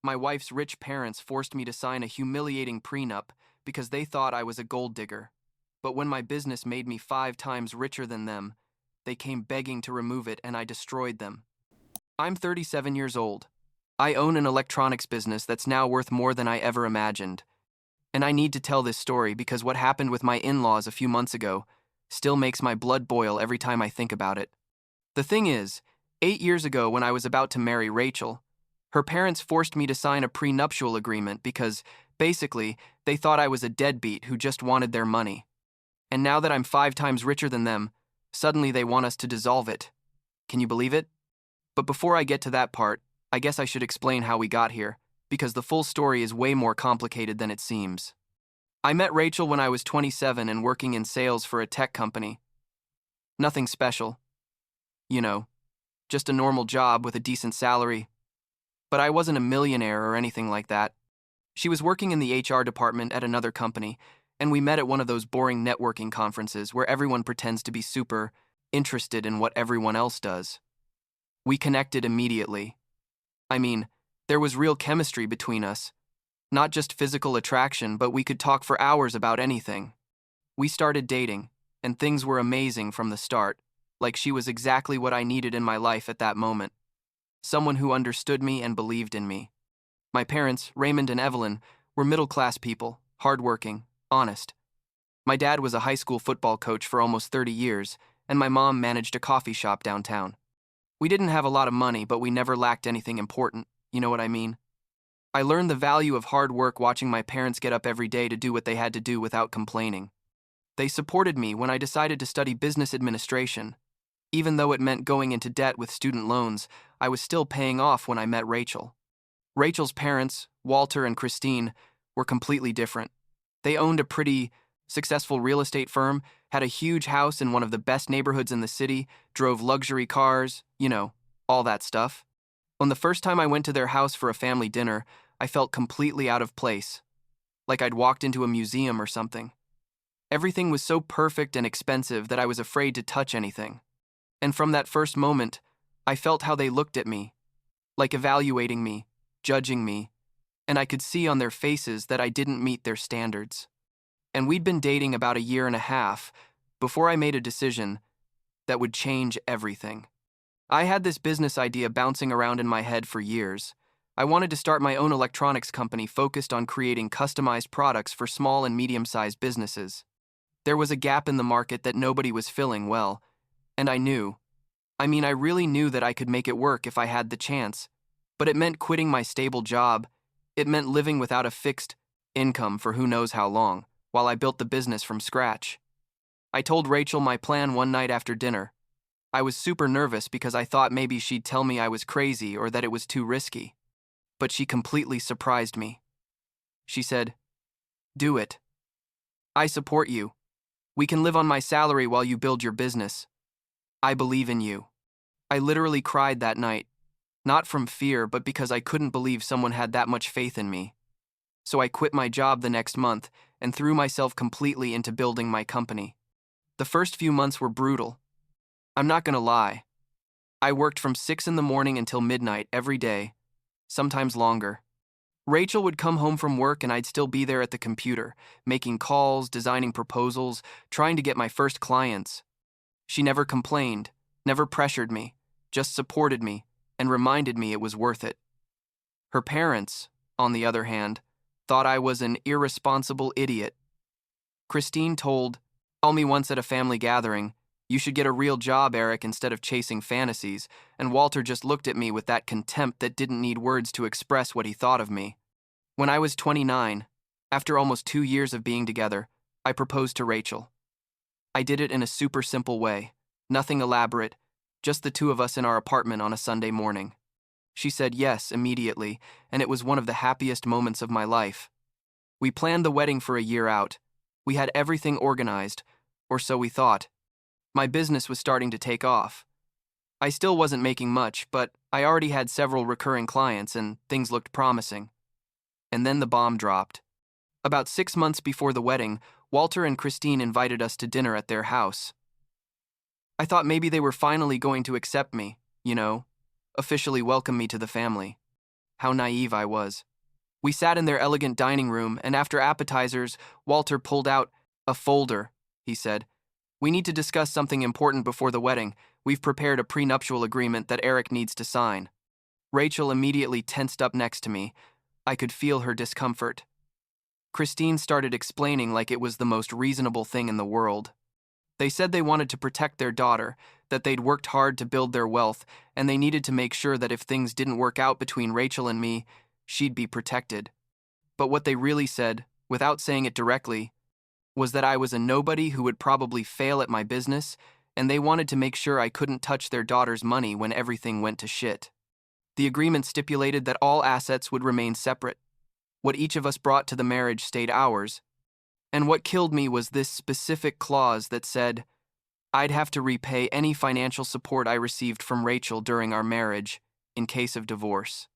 my wife's rich parents forced me to sign a humiliating prenup because they thought I was a gold digger. But when my business made me 5 times richer than them, they came begging to remove it and I destroyed them. I'm 37 years old. I own an electronics business that's now worth more than I ever imagined. And I need to tell this story because what happened with my in-laws a few months ago still makes my blood boil every time I think about it. The thing is, 8 years ago when I was about to marry Rachel, her parents forced me to sign a prenuptial agreement because, basically, they thought I was a deadbeat who just wanted their money. And now that I'm 5 times richer than them, suddenly they want us to dissolve it. Can you believe it? But before I get to that part, I guess I should explain how we got here, because the full story is way more complicated than it seems. I met Rachel when I was 27 and working in sales for a tech company. Nothing special. You know, just a normal job with a decent salary. But I wasn't a millionaire or anything like that. She was working in the HR department at another company, and we met at one of those boring networking conferences where everyone pretends to be super interested in what everyone else does. We connected immediately. I mean, there was real chemistry between us. Not just physical attraction, but we could talk for hours about anything. We started dating, and things were amazing from the start, like she was exactly what I needed in my life at that moment. Someone who understood me and believed in me. My parents, Raymond and Evelyn, were middle-class people, hardworking, honest. My dad was a high school football coach for almost 30 years, and my mom managed a coffee shop downtown. We didn't have a lot of money, but we never lacked anything important, you know what I mean? I learned the value of hard work watching my parents get up every day to do what they had to do without complaining. They supported me when I decided to study business administration. Even though it meant going into debt with student loans, I was still paying off when I met Rachel. Rachel's parents, Walter and Christine, were completely different. They owned a pretty successful real estate firm, had a huge house in one of the best neighborhoods in the city, drove luxury cars, all that stuff. On the first time I went to their house for a family dinner, I felt completely out of place, like I'd walked into a museum or something. Everything was so perfect and expensive that I was afraid to touch anything. And from that first moment, I felt how they looked at me, like evaluating me, judging me, and I could see on their faces that I didn't meet their standards. And we'd been dating about a year and a half before I made a decision that would change everything. I had this business idea bouncing around in my head for years. I wanted to start my own electronics company focused on creating customized products for small and medium-sized businesses. There was a gap in the market that nobody was filling well, and I really knew that I could make it work if I had the chance, but it meant quitting my stable job. It meant living without a fixed income for who knows how long, while I built the business from scratch. I told Rachel my plan one night after dinner. I was super nervous because I thought maybe she'd tell me I was crazy or that it was too risky. But she completely surprised me. She said, "Do it. I support you. We can live on my salary while you build your business. I believe in you." I literally cried that night, not from fear, but because I couldn't believe someone had that much faith in me. So I quit my job the next month and threw myself completely into building my company. The first few months were brutal. I'm not gonna lie. I worked from 6 in the morning until midnight every day, sometimes longer. Rachel would come home from work and I'd still be there at the computer, making calls, designing proposals, trying to get my first clients. She never complained, never pressured me, just supported me and reminded me it was worth it. Her parents, on the other hand, thought I was an irresponsible idiot. Christine told me once at a family gathering, "You should get a real job, Eric, instead of chasing fantasies," and Walter just looked at me with that contempt that didn't need words to express what he thought of me. When I was 29, after almost 2 years of being together, I proposed to Rachel. I did it in a super simple way, nothing elaborate, just the two of us in our apartment on a Sunday morning. She said yes immediately, and it was one of the happiest moments of my life. We planned the wedding for a year out. We had everything organized, or so we thought. My business was starting to take off. I still wasn't making much, but I already had several recurring clients and things looked promising. And then the bomb dropped. About 6 months before the wedding, Walter and Christine invited us to dinner at their house. I thought maybe they were finally going to accept me, officially welcome me to the family. How naive I was. We sat in their elegant dining room, and after appetizers, Walter pulled out a folder. He said, "We need to discuss something important before the wedding. We've prepared a prenuptial agreement that Eric needs to sign." Rachel immediately tensed up next to me. I could feel her discomfort. Christine started explaining like it was the most reasonable thing in the world. They said they wanted to protect their daughter, that they'd worked hard to build their wealth, and they needed to make sure that if things didn't work out between Rachel and me, she'd be protected. But what they really said, without saying it directly, was that I was a nobody who would probably fail at my business, and they wanted to make sure I couldn't touch their daughter's money when everything went to shit. The agreement stipulated that all assets would remain separate. What each of us brought to the marriage stayed ours. And what killed me was this specific clause that said I'd have to repay any financial support I received from Rachel during our marriage in case of divorce.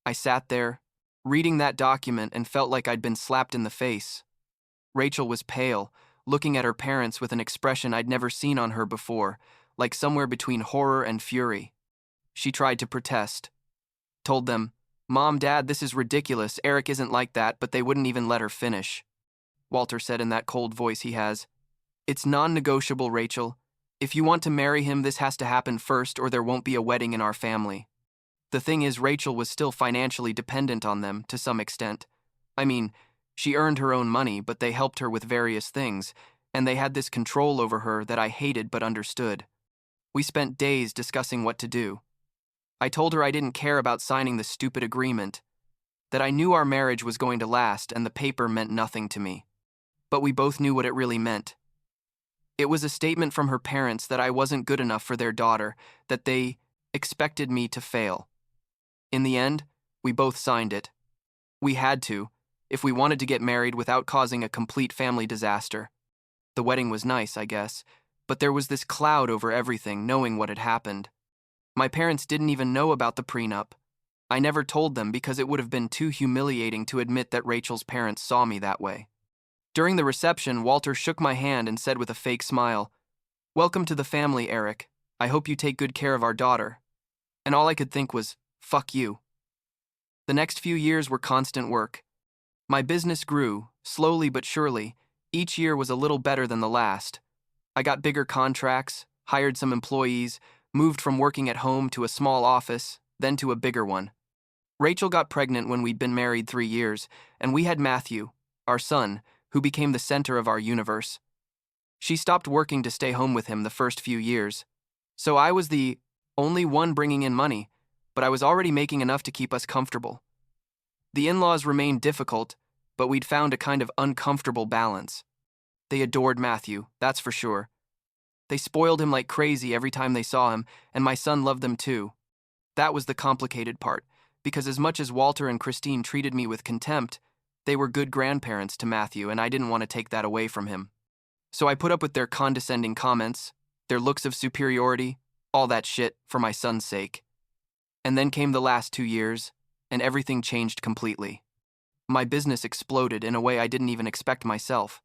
I sat there, reading that document, and felt like I'd been slapped in the face. Rachel was pale, looking at her parents with an expression I'd never seen on her before, like somewhere between horror and fury. She tried to protest. Told them, "Mom, Dad, this is ridiculous. Eric isn't like that," but they wouldn't even let her finish. Walter said in that cold voice he has, "It's non-negotiable, Rachel. If you want to marry him, this has to happen first, or there won't be a wedding in our family." The thing is, Rachel was still financially dependent on them, to some extent. I mean, she earned her own money, but they helped her with various things, and they had this control over her that I hated but understood. We spent days discussing what to do. I told her I didn't care about signing the stupid agreement, that I knew our marriage was going to last and the paper meant nothing to me. But we both knew what it really meant. It was a statement from her parents that I wasn't good enough for their daughter, that they expected me to fail. In the end, we both signed it. We had to, if we wanted to get married without causing a complete family disaster. The wedding was nice, I guess, but there was this cloud over everything, knowing what had happened. My parents didn't even know about the prenup. I never told them because it would have been too humiliating to admit that Rachel's parents saw me that way. During the reception, Walter shook my hand and said with a fake smile, "Welcome to the family, Eric. I hope you take good care of our daughter." And all I could think was, "Fuck you." The next few years were constant work. My business grew, slowly but surely. Each year was a little better than the last. I got bigger contracts, hired some employees, moved from working at home to a small office, then to a bigger one. Rachel got pregnant when we'd been married 3 years, and we had Matthew, our son, who became the center of our universe. She stopped working to stay home with him the first few years. So I was the only one bringing in money, but I was already making enough to keep us comfortable. The in-laws remained difficult, but we'd found a kind of uncomfortable balance. They adored Matthew, that's for sure. They spoiled him like crazy every time they saw him, and my son loved them too. That was the complicated part, because as much as Walter and Christine treated me with contempt, they were good grandparents to Matthew, and I didn't want to take that away from him. So I put up with their condescending comments, their looks of superiority, all that shit, for my son's sake. And then came the last 2 years, and everything changed completely. My business exploded in a way I didn't even expect myself.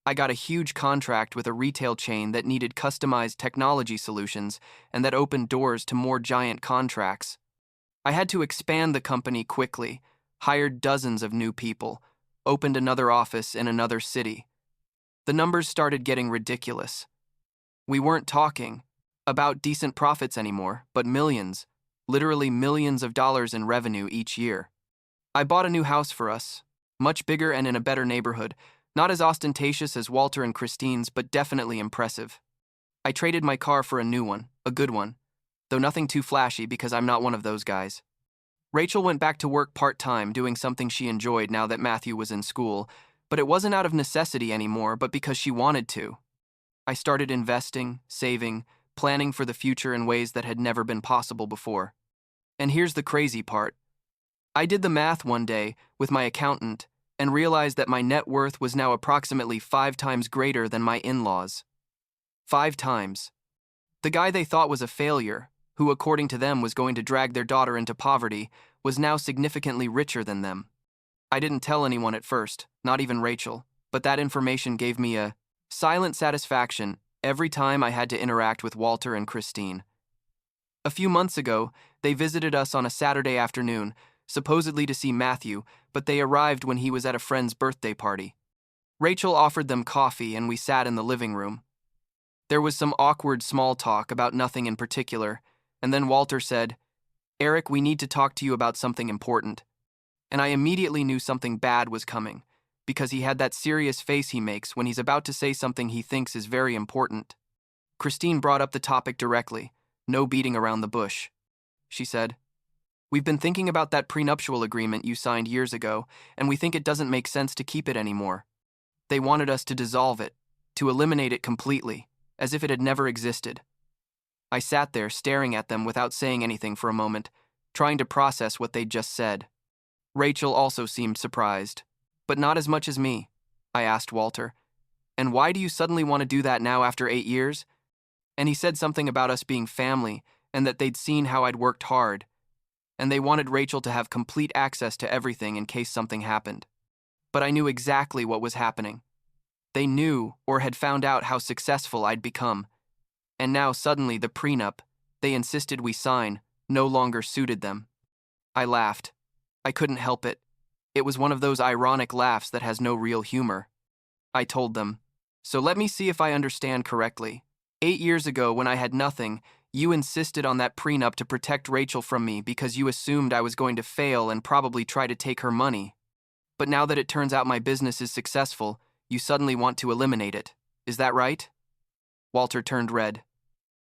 I got a huge contract with a retail chain that needed customized technology solutions and that opened doors to more giant contracts. I had to expand the company quickly, hired dozens of new people, opened another office in another city. The numbers started getting ridiculous. We weren't talking about decent profits anymore, but millions, literally millions of dollars in revenue each year. I bought a new house for us, much bigger and in a better neighborhood, not as ostentatious as Walter and Christine's, but definitely impressive. I traded my car for a new one, a good one, though nothing too flashy because I'm not one of those guys. Rachel went back to work part-time doing something she enjoyed now that Matthew was in school, but it wasn't out of necessity anymore, but because she wanted to. I started investing, saving, planning for the future in ways that had never been possible before. And here's the crazy part. I did the math one day with my accountant and realized that my net worth was now approximately 5 times greater than my in-laws. 5 times. The guy they thought was a failure, who according to them was going to drag their daughter into poverty, was now significantly richer than them. I didn't tell anyone at first, not even Rachel, but that information gave me a silent satisfaction every time I had to interact with Walter and Christine. A few months ago, They visited us on a Saturday afternoon, supposedly to see Matthew, but they arrived when he was at a friend's birthday party. Rachel offered them coffee and we sat in the living room. There was some awkward small talk about nothing in particular, and then Walter said, "Eric, we need to talk to you about something important." And I immediately knew something bad was coming, because he had that serious face he makes when he's about to say something he thinks is very important. Christine brought up the topic directly, no beating around the bush. She said, "We've been thinking about that prenuptial agreement you signed years ago, and we think it doesn't make sense to keep it anymore. They wanted us to dissolve it, to eliminate it completely, as if it had never existed." I sat there staring at them without saying anything for a moment, trying to process what they'd just said. Rachel also seemed surprised, but not as much as me. I asked Walter, "And why do you suddenly want to do that now after 8 years?" And he said something about us being family and that they'd seen how I'd worked hard, and they wanted Rachel to have complete access to everything in case something happened. But I knew exactly what was happening. They knew or had found out how successful I'd become, and now suddenly the prenup they insisted we sign no longer suited them. I laughed. I couldn't help it. It was one of those ironic laughs that has no real humor. I told them, "So let me see if I understand correctly. 8 years ago, when I had nothing, you insisted on that prenup to protect Rachel from me because you assumed I was going to fail and probably try to take her money. But now that it turns out my business is successful, you suddenly want to eliminate it. Is that right?" Walter turned red.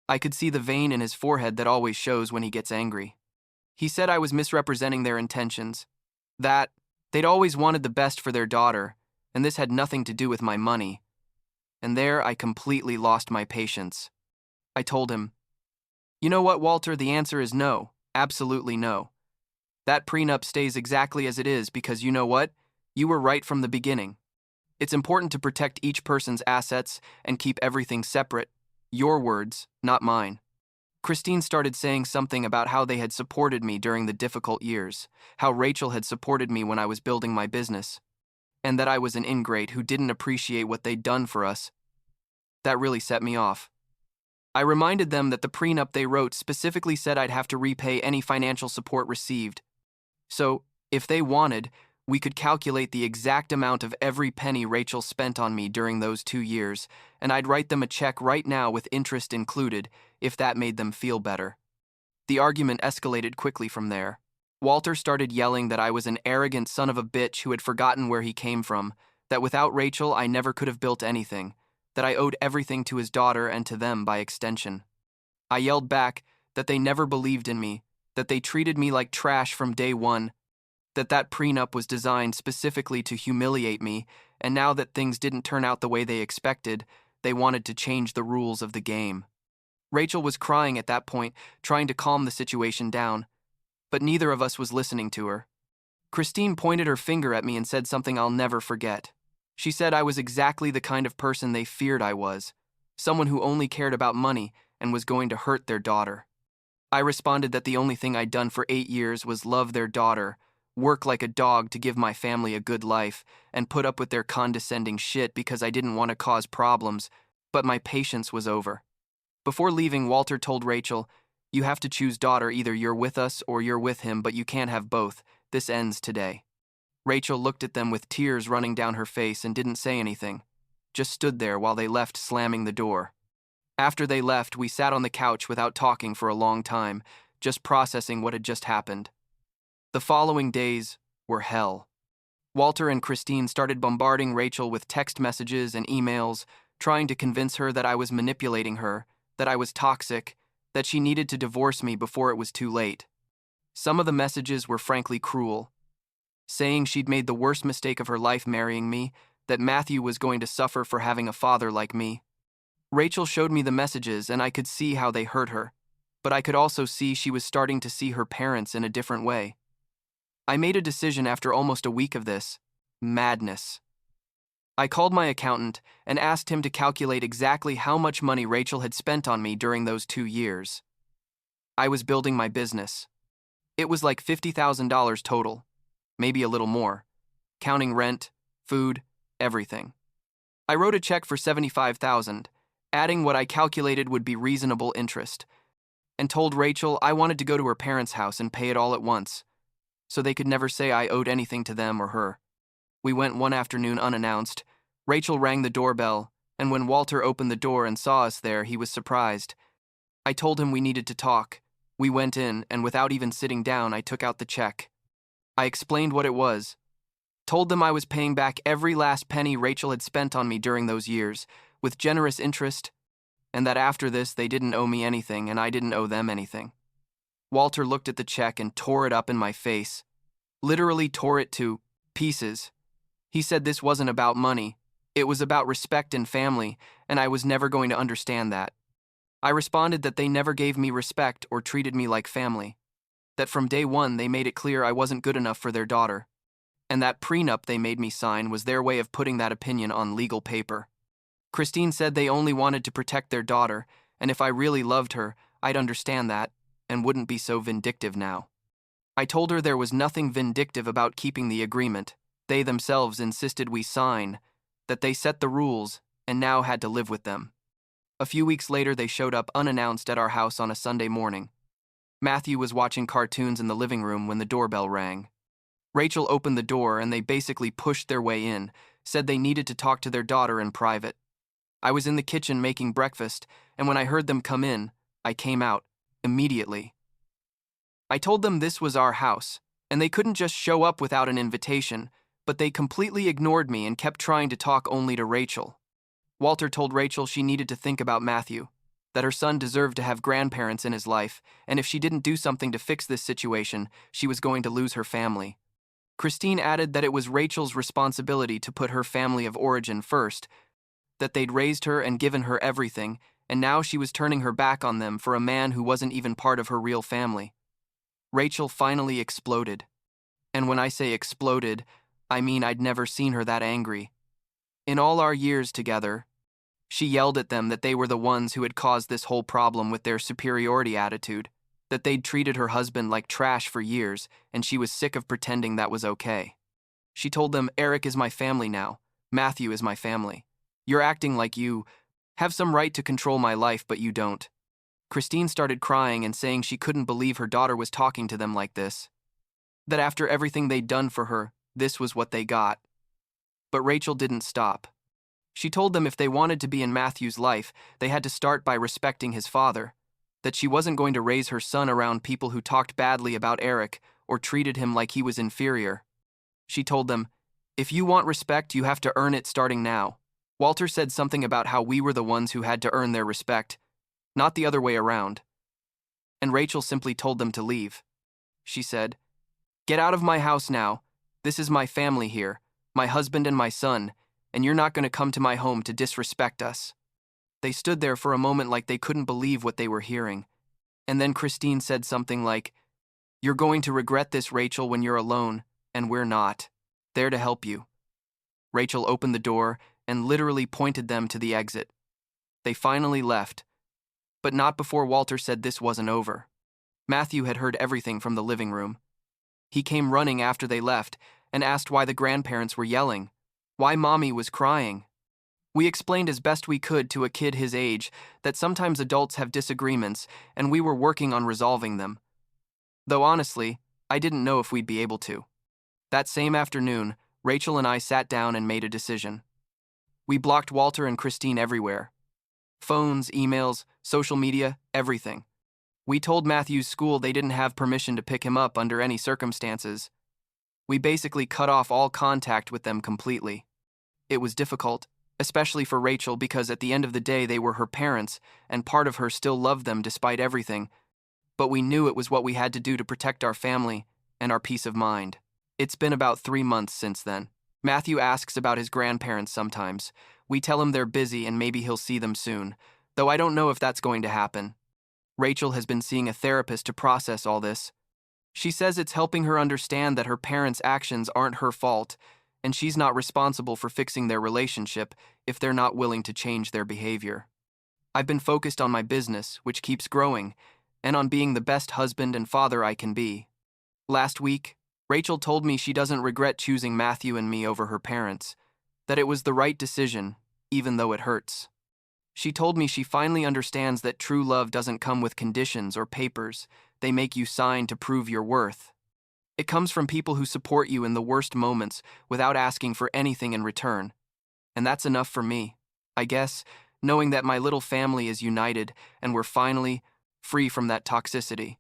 I could see the vein in his forehead that always shows when he gets angry. He said I was misrepresenting their intentions, that they'd always wanted the best for their daughter, and this had nothing to do with my money. And there I completely lost my patience. I told him, "You know what, Walter, the answer is no, absolutely no. That prenup stays exactly as it is because you know what? You were right from the beginning. It's important to protect each person's assets and keep everything separate. Your words, not mine." Christine started saying something about how they had supported me during the difficult years, how Rachel had supported me when I was building my business, and that I was an ingrate who didn't appreciate what they'd done for us. That really set me off. I reminded them that the prenup they wrote specifically said I'd have to repay any financial support received. So, if they wanted, we could calculate the exact amount of every penny Rachel spent on me during those 2 years, and I'd write them a check right now with interest included, if that made them feel better. The argument escalated quickly from there. Walter started yelling that I was an arrogant son of a bitch who had forgotten where he came from, that without Rachel I never could have built anything, that I owed everything to his daughter and to them by extension. I yelled back that they never believed in me, that they treated me like trash from day one, that prenup was designed specifically to humiliate me, and now that things didn't turn out the way they expected, they wanted to change the rules of the game. Rachel was crying at that point, trying to calm the situation down, but neither of us was listening to her. Christine pointed her finger at me and said something I'll never forget. She said I was exactly the kind of person they feared I was, someone who only cared about money and was going to hurt their daughter. I responded that the only thing I'd done for 8 years was love their daughter, work like a dog to give my family a good life, and put up with their condescending shit because I didn't want to cause problems, but my patience was over. Before leaving, Walter told Rachel, "You have to choose, daughter, either you're with us or you're with him, but you can't have both. This ends today." Rachel looked at them with tears running down her face and didn't say anything, just stood there while they left, slamming the door. After they left, we sat on the couch without talking for a long time, just processing what had just happened. The following days were hell. Walter and Christine started bombarding Rachel with text messages and emails, trying to convince her that I was manipulating her, that I was toxic, that she needed to divorce me before it was too late. Some of the messages were frankly cruel, saying she'd made the worst mistake of her life marrying me, that Matthew was going to suffer for having a father like me. Rachel showed me the messages and I could see how they hurt her, but I could also see she was starting to see her parents in a different way. I made a decision after almost a week of this. Madness. I called my accountant and asked him to calculate exactly how much money Rachel had spent on me during those 2 years. I was building my business. It was like $50,000 total, maybe a little more, counting rent, food, everything. I wrote a check for $75,000, adding what I calculated would be reasonable interest. and told Rachel I wanted to go to her parents' house and pay it all at once, so they could never say I owed anything to them or her. We went one afternoon unannounced. Rachel rang the doorbell, and when Walter opened the door and saw us there, he was surprised. I told him we needed to talk. We went in, and without even sitting down, I took out the check. I explained what it was, told them I was paying back every last penny Rachel had spent on me during those years, with generous interest, and that after this they didn't owe me anything and I didn't owe them anything. Walter looked at the check and tore it up in my face, literally tore it to pieces. He said this wasn't about money, it was about respect and family, and I was never going to understand that. I responded that they never gave me respect or treated me like family, that from day one they made it clear I wasn't good enough for their daughter, and that prenup they made me sign was their way of putting that opinion on legal paper. Christine said they only wanted to protect their daughter, and if I really loved her, I'd understand that, and wouldn't be so vindictive now. I told her there was nothing vindictive about keeping the agreement. They themselves insisted we sign, that they set the rules, and now had to live with them. A few weeks later, they showed up unannounced at our house on a Sunday morning. Matthew was watching cartoons in the living room when the doorbell rang. Rachel opened the door and they basically pushed their way in, said they needed to talk to their daughter in private. I was in the kitchen making breakfast, and when I heard them come in, I came out, immediately. I told them this was our house, and they couldn't just show up without an invitation, but they completely ignored me and kept trying to talk only to Rachel. Walter told Rachel she needed to think about Matthew, that her son deserved to have grandparents in his life, and if she didn't do something to fix this situation, she was going to lose her family. Christine added that it was Rachel's responsibility to put her family of origin first, that they'd raised her and given her everything, and now she was turning her back on them for a man who wasn't even part of her real family. Rachel finally exploded. And when I say exploded, I mean I'd never seen her that angry. In all our years together, she yelled at them that they were the ones who had caused this whole problem with their superiority attitude, that they'd treated her husband like trash for years, and she was sick of pretending that was okay. She told them, Eric is my family now. Matthew is my family. You're acting like you have some right to control my life, but you don't. Christine started crying and saying she couldn't believe her daughter was talking to them like this, that after everything they'd done for her, this was what they got. But Rachel didn't stop. She told them if they wanted to be in Matthew's life, they had to start by respecting his father, that she wasn't going to raise her son around people who talked badly about Eric or treated him like he was inferior. She told them, if you want respect, you have to earn it starting now. Walter said something about how we were the ones who had to earn their respect, not the other way around. And Rachel simply told them to leave. She said, get out of my house now. This is my family here, my husband and my son, and you're not going to come to my home to disrespect us. They stood there for a moment like they couldn't believe what they were hearing. And then Christine said something like, you're going to regret this, Rachel, when you're alone, and we're not. There to help you. Rachel opened the door and literally pointed them to the exit. They finally left, but not before Walter said this wasn't over. Matthew had heard everything from the living room. He came running after they left and asked why the grandparents were yelling, why Mommy was crying. We explained as best we could to a kid his age that sometimes adults have disagreements and we were working on resolving them. Though honestly, I didn't know if we'd be able to. That same afternoon, Rachel and I sat down and made a decision. We blocked Walter and Christine everywhere. Phones, emails, social media, everything. We told Matthew's school they didn't have permission to pick him up under any circumstances. We basically cut off all contact with them completely. It was difficult, especially for Rachel, because at the end of the day they were her parents and part of her still loved them despite everything, but we knew it was what we had to do to protect our family and our peace of mind. It's been about 3 months since then. Matthew asks about his grandparents sometimes. We tell him they're busy and maybe he'll see them soon, though I don't know if that's going to happen. Rachel has been seeing a therapist to process all this. She says it's helping her understand that her parents' actions aren't her fault, and she's not responsible for fixing their relationship if they're not willing to change their behavior. I've been focused on my business, which keeps growing, and on being the best husband and father I can be. Last week, Rachel told me she doesn't regret choosing Matthew and me over her parents, that it was the right decision, even though it hurts. She told me she finally understands that true love doesn't come with conditions or papers. They make you sign to prove your worth. It comes from people who support you in the worst moments without asking for anything in return. And that's enough for me, I guess, knowing that my little family is united and we're finally free from that toxicity.